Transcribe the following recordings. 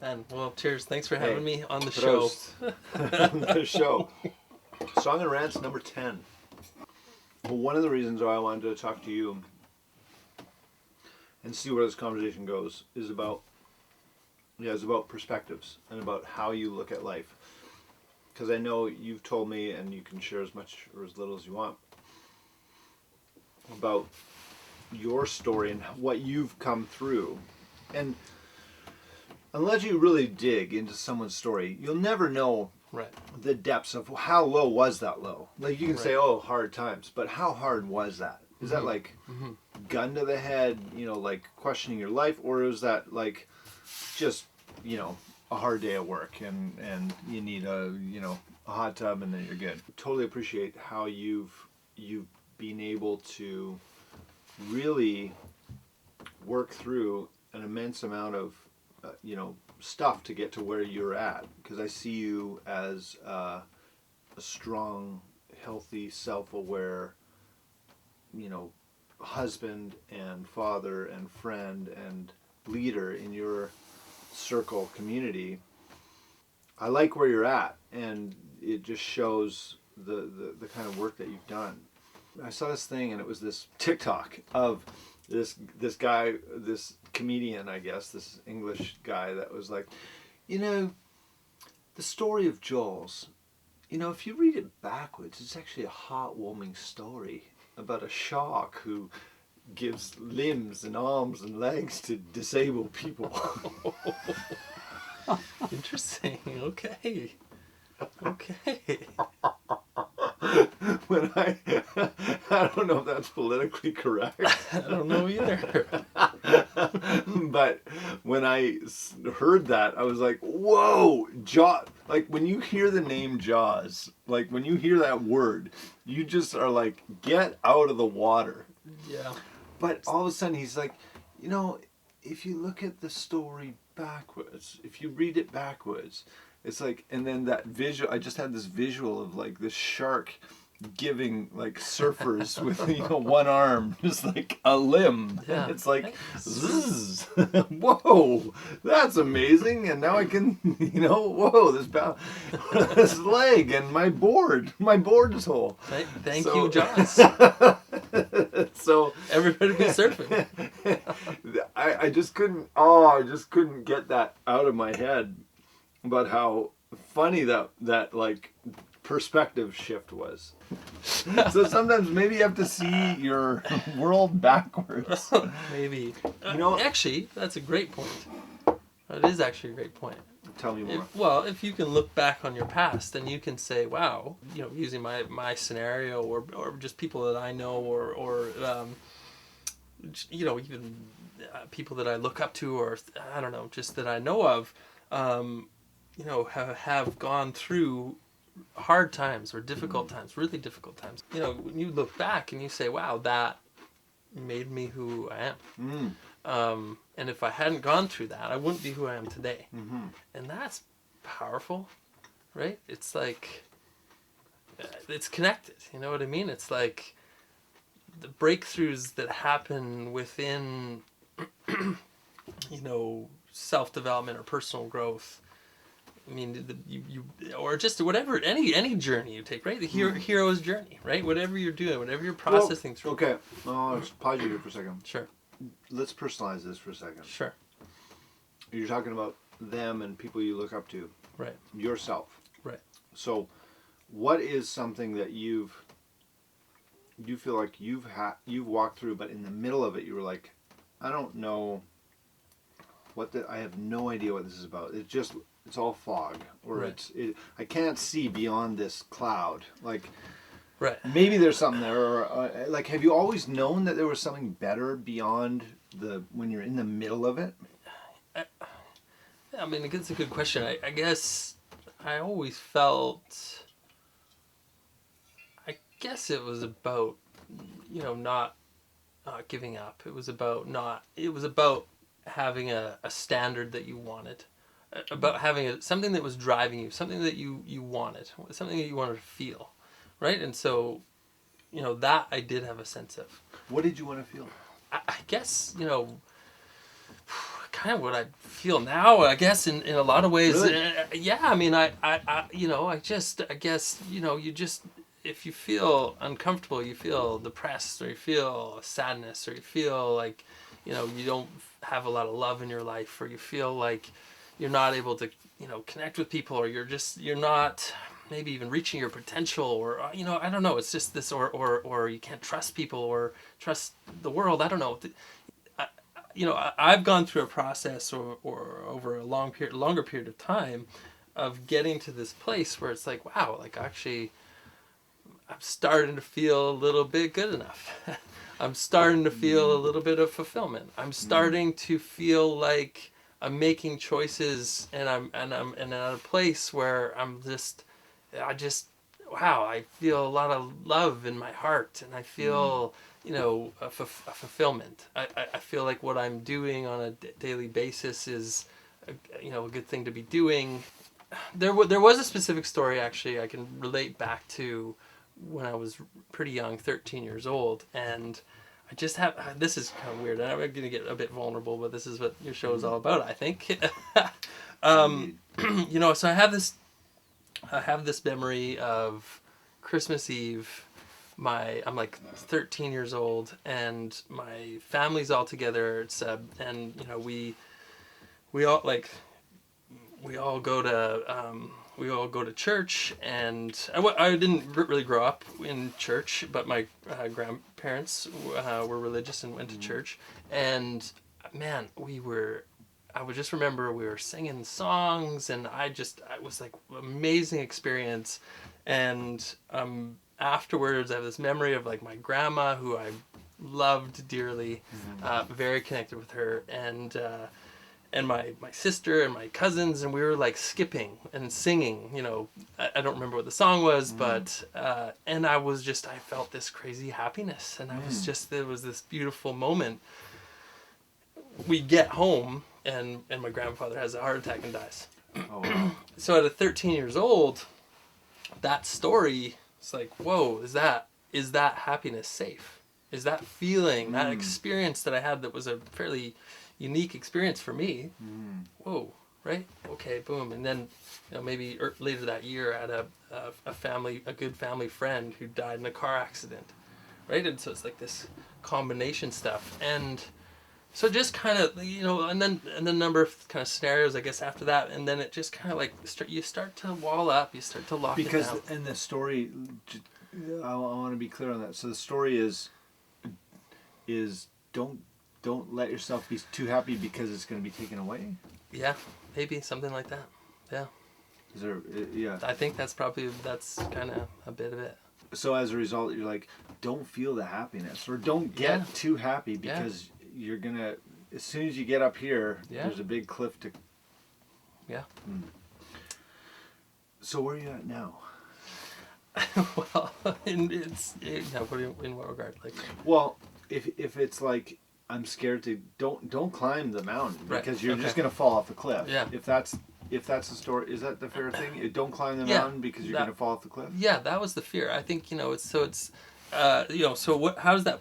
And well, cheers. Thanks for having me on the Prost. show. The show. Song and Rants number 10. Well, one of the reasons why I wanted to talk to you and see where this conversation goes is about perspectives and about how you look at life. Because I know you've told me, and you can share as much or as little as you want, about your story and what you've come through. And unless you really dig into someone's story, you'll never know the depths of how low was that low. Like you can say, oh, hard times, but how hard was that? Is that like gun to the head, like questioning your life, or is that like just, a hard day at work and you need a hot tub and then you're good? Totally appreciate how you've been able to really work through an immense amount of stuff to get to where you're at, because I see you as a strong, healthy, self-aware, husband and father and friend and leader in your circle community. I like where you're at, and it just shows the kind of work that you've done. I saw this thing, and it was this TikTok of this guy, this comedian, I guess, this English guy that was like, the story of Jaws, if you read it backwards, it's actually a heartwarming story about a shark who gives limbs and arms and legs to disabled people. Interesting. Okay. When I don't know if that's politically correct. I don't know either. But when I heard that, I was like, whoa, Jaws. Like when you hear the name Jaws, like when you hear that word, you just are like, get out of the water. Yeah. But all of a sudden he's like, if you look at the story backwards, if you read it backwards, it's like, and then that visual, I just had this visual of like this shark giving like surfers with one arm, just like a limb. Yeah. It's like, zzz, whoa, that's amazing. And now I can, whoa, this leg and my board is whole. Thank you, Jaws. So everybody be surfing. I just couldn't get that out of my head about how funny that like perspective shift was. So sometimes maybe you have to see your world backwards. Maybe. Actually, that's a great point. That is actually a great point. Tell me more. If you can look back on your past and you can say, wow, using my scenario or just people that I know or even people that I look up to, or I don't know, just that I know of, have gone through hard times or difficult times, really difficult times. When you look back and you say, wow, that made me who I am. And if I hadn't gone through that, I wouldn't be who I am today. And that's powerful, right? It's like, it's connected, you know what I mean? It's like the breakthroughs that happen within, self-development or personal growth. I mean, or just whatever, any journey you take, right? The hero's journey, right? Whatever you're doing, whatever you're processing through. Okay, I'll just pause you here for a second. Sure. Let's personalize this for a second. Sure. You're talking about them and people you look up to. Right. Yourself. Right. So, what is something that you feel like you've walked through, but in the middle of it, you were like, I don't know I have no idea what this is about. It's all fog, or I can't see beyond this cloud. Like, right. Maybe there's something there, or like, have you always known that there was something better beyond when you're in the middle of it? I mean, it's a good question. I guess I always felt. I guess it was about, not giving up. It was about having a standard that you wanted. About having something that was driving you, something that you wanted, something that you wanted to feel, right? And so, that I did have a sense of. What did you want to feel? I guess, kind of what I feel now, I guess, in a lot of ways. Really? Yeah, I mean, I guess, you just, if you feel uncomfortable, you feel depressed, or you feel sadness, or you feel like, you don't have a lot of love in your life, or you feel like you're not able to, connect with people, or you're not maybe even reaching your potential, or, I don't know, it's just this, or you can't trust people or trust the world. I don't know. I've gone through a process or over a longer period of time of getting to this place where it's like, wow, like actually I'm starting to feel a little bit good enough. I'm starting to feel a little bit of fulfillment. I'm starting to feel like I'm making choices, and I'm at a place where wow, I feel a lot of love in my heart, and I feel a fulfillment. I feel like what I'm doing on a daily basis is a good thing to be doing. There was a specific story, actually, I can relate back to when I was pretty young, 13 years old, and I just have, this is kind of weird, and I'm going to get a bit vulnerable, but this is what your show is all about, I think. So I have this memory of Christmas Eve. I'm like 13 years old, and my family's all together. And we all go to church, and I didn't really grow up in church, but my grandparents were religious and went to church, and man, I would just remember we were singing songs, and it was like an amazing experience. And afterwards, I have this memory of like my grandma, who I loved dearly, very connected with her, and my sister and my cousins, and we were like skipping and singing. I don't remember what the song was, but and I felt this crazy happiness, and there was this beautiful moment. We get home, and my grandfather has a heart attack and dies. Oh, wow. So at 13 years old, that story, it's like, whoa, is that happiness safe? Is that feeling, that experience that I had that was a fairly unique experience for me? Whoa, right? Okay, boom. And then, maybe later that year, I had a good family friend who died in a car accident, right? And so it's like this combination stuff. And so just kind of, and then a number of kind of scenarios, I guess, after that, and then it just kind of like you start to wall up, you start to lock it down. Because in the story, I want to be clear on that. So the story is don't let yourself be too happy because it's going to be taken away. Yeah, maybe something like that. Yeah. Is there? Yeah. I think that's kind of a bit of it. So as a result, you're like, don't feel the happiness, or don't get too happy, because you're gonna, as soon as you get up here, there's a big cliff to. Yeah. So where are you at now? Well, in what regard? Like. Well, if it's like, I'm scared to, don't climb the mountain, because you're just gonna fall off the cliff. Yeah. If that's the story, is that the fair thing? Don't climb the mountain because you're gonna fall off the cliff. Yeah, that was the fear. I think So how did that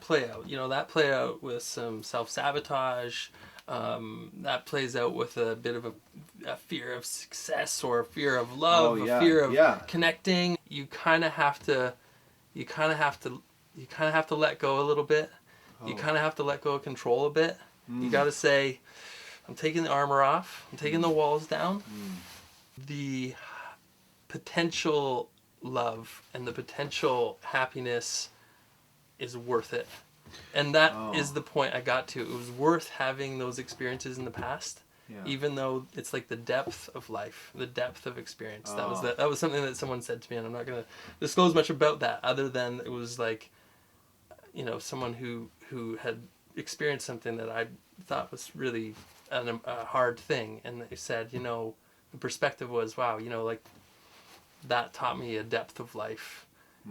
play out? That play out with some self-sabotage. That plays out with a bit of a fear of success, or a fear of love, a fear of connecting. You kind of have to let go a little bit. You kind of have to let go of control a bit. You got to say, I'm taking the armor off. I'm taking the walls down. The potential love and the potential happiness is worth it. And that is the point I got to. It was worth having those experiences in the past, even though it's like the depth of life, the depth of experience. That was something that someone said to me, and I'm not going to disclose much about that, other than it was like, someone who had experienced something that I thought was really a hard thing, and they said, the perspective was, wow, like, that taught me a depth of life.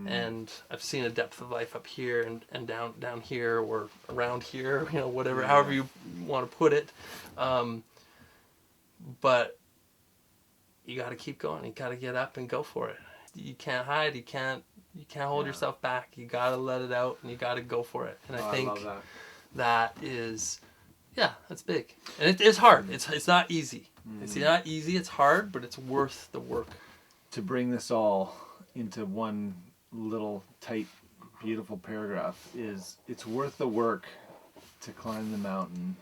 And I've seen a depth of life up here and down here, or around here, whatever, however you want to put it. But you got to keep going. You got to get up and go for it. You can't hide. You can't hold yourself back. You got to let it out, and you got to go for it. And I think love that is, Yeah, that's big. And it's hard. It's not easy. It's not easy, it's hard, but it's worth the work. To bring this all into one little tight, beautiful paragraph is it's worth the work to climb the mountain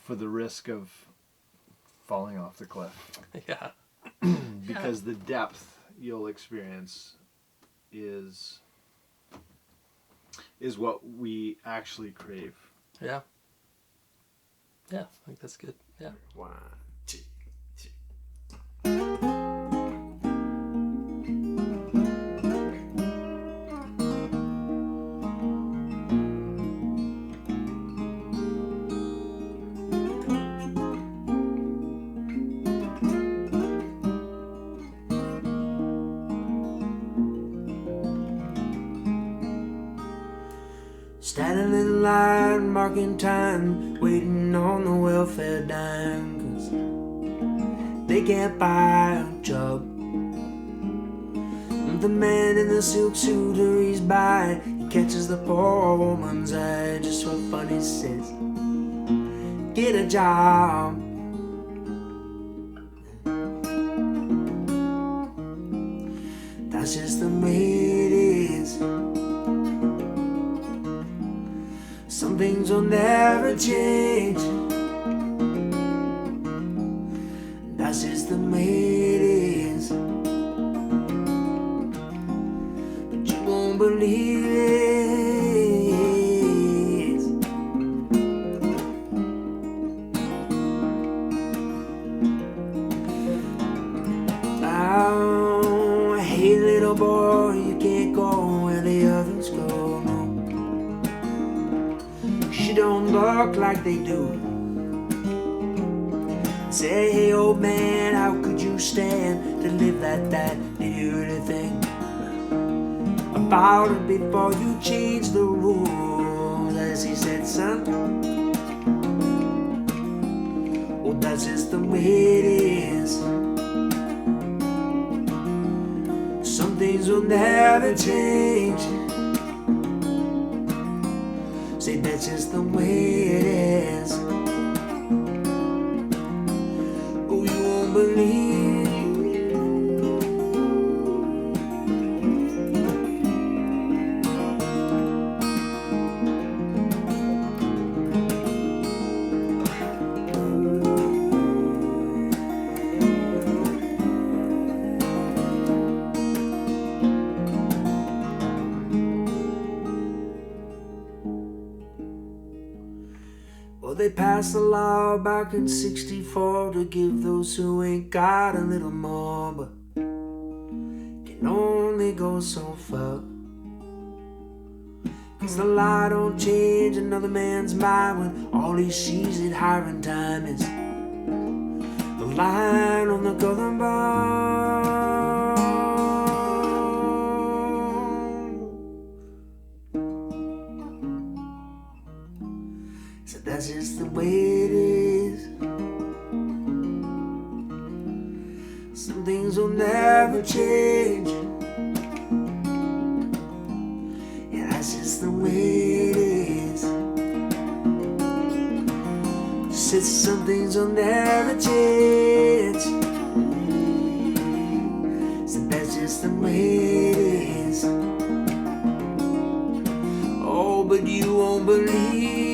for the risk of falling off the cliff. Yeah. Because the depth you'll experience is what we actually crave. Yeah. Yeah, I think that's good. Yeah. 1, 2, 3. Standing in line, marking time, waiting on the welfare dime, 'cause they can't buy a job. The man in the silk suit hurries by, he catches the poor woman's eye just for fun, he says, get a job. That's just the way it is. Some things will never change. That's just the way it is. But you won't believe it. Oh, hey little boy, you can't go where the others go, no. You don't look like they do. Say, hey old man, how could you stand to live like that? Did you really think about it before you changed the rules? As he said, son, oh, that's just the way it is. Some things will never change. Say that's just the way it is. Oh, you won't believe. Well, they passed a law back in '64 to give those who ain't got a little more, but can only go so far. 'Cause the law don't change another man's mind when all he sees at hiring time is the line on the golden bar. So that's just the way it is. Some things will never change. Yeah, that's just the way it is. Said some things will never change. So that's just the way it is. Oh, but you won't believe.